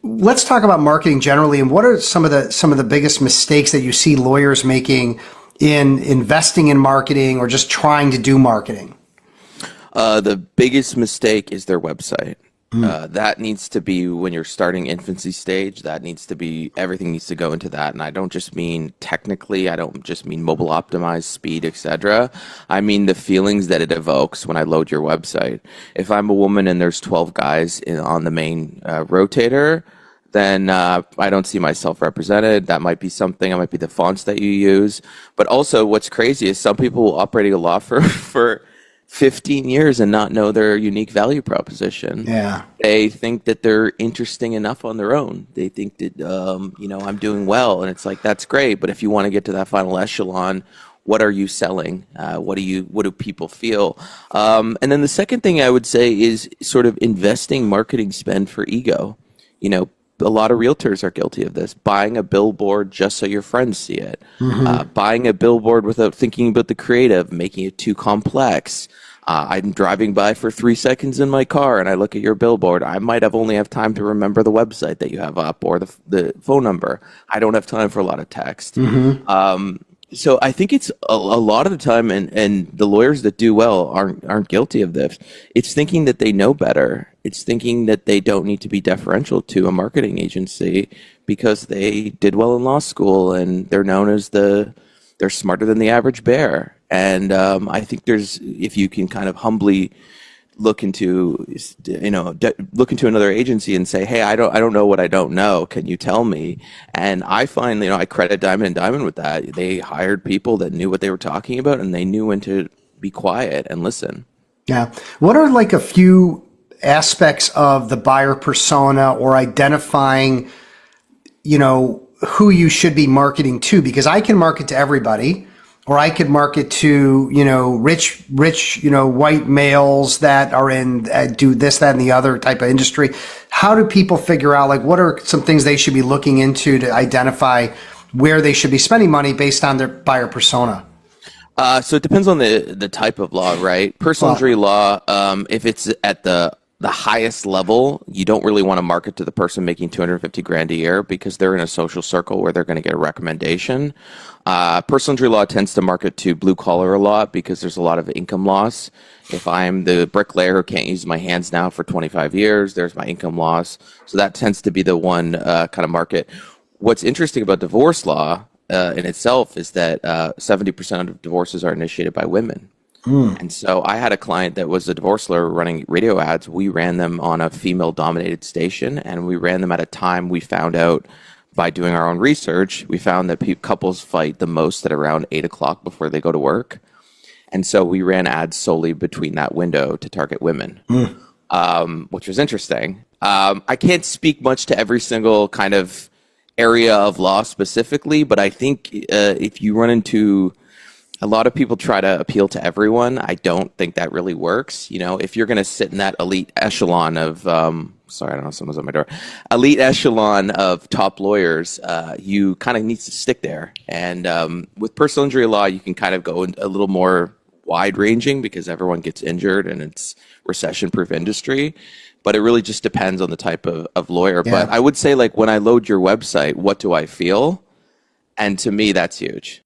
let's talk about marketing generally, and what are some of the biggest mistakes that you see lawyers making in investing in marketing or just trying to do marketing? The biggest mistake is their website. That needs to be when you're starting infancy stage. That needs to be everything needs to go into that. And I don't just mean technically. I don't just mean mobile optimized, speed, etc. I mean the feelings that it evokes when I load your website. If I'm a woman and there's 12 guys on the main rotator, then I don't see myself represented. That might be something. It might be the fonts that you use. But also, what's crazy is some people will operate a law firm for 15 years and not know their unique value proposition. Yeah. They think that they're interesting enough on their own. They think that, I'm doing well. And it's like, that's great. But if you want to get to that final echelon, what are you selling? What do people feel? And then the second thing I would say is sort of investing marketing spend for ego. A lot of realtors are guilty of this. Buying a billboard just so your friends see it. Buying a billboard without thinking about the creative, making it too complex. I'm driving by for 3 seconds in my car and I look at your billboard. I might only have time to remember the website that you have up or the phone number. I don't have time for a lot of text. So I think it's a lot of the time, and the lawyers that do well aren't guilty of this. It's thinking that they know better. It's thinking that they don't need to be deferential to a marketing agency because they did well in law school and they're known as they're smarter than the average bear. And I think if you can kind of humbly look into another agency and say, hey, I don't know what I don't know, can you tell me? And I find, I credit Diamond and Diamond with that. They hired people that knew what they were talking about and they knew when to be quiet and listen. Yeah. What are like a few aspects of the buyer persona or identifying, who you should be marketing to? Because I can market to everybody, or I could market to, rich, white males that are in, do this, that, and the other type of industry. How do people figure out, like, what are some things they should be looking into to identify where they should be spending money based on their buyer persona? So it depends on the type of law, right? Personal injury law, if it's at the highest level, you don't really want to market to the person making 250 grand a year because they're in a social circle where they're going to get a recommendation. Personal injury law tends to market to blue collar a lot because there's a lot of income loss. If I'm the bricklayer who can't use my hands now for 25 years, there's my income loss. So that tends to be the one kind of market. What's interesting about divorce law in itself is that 70% of divorces are initiated by women. And so I had a client that was a divorce lawyer running radio ads. We ran them on a female-dominated station, and we ran them at a time we found out by doing our own research. We found that couples fight the most at around 8 o'clock before they go to work. And so we ran ads solely between that window to target women, which was interesting. I can't speak much to every single kind of area of law specifically, but I think if you run into a lot of people try to appeal to everyone. I don't think that really works. If you're going to sit in that elite echelon of, sorry, I don't know, someone's at my door, elite echelon of top lawyers, you kind of need to stick there. And with personal injury law, you can kind of go a little more wide ranging because everyone gets injured and it's recession-proof industry. But it really just depends on the type of lawyer. Yeah. But I would say, like, when I load your website, what do I feel? And to me, that's huge.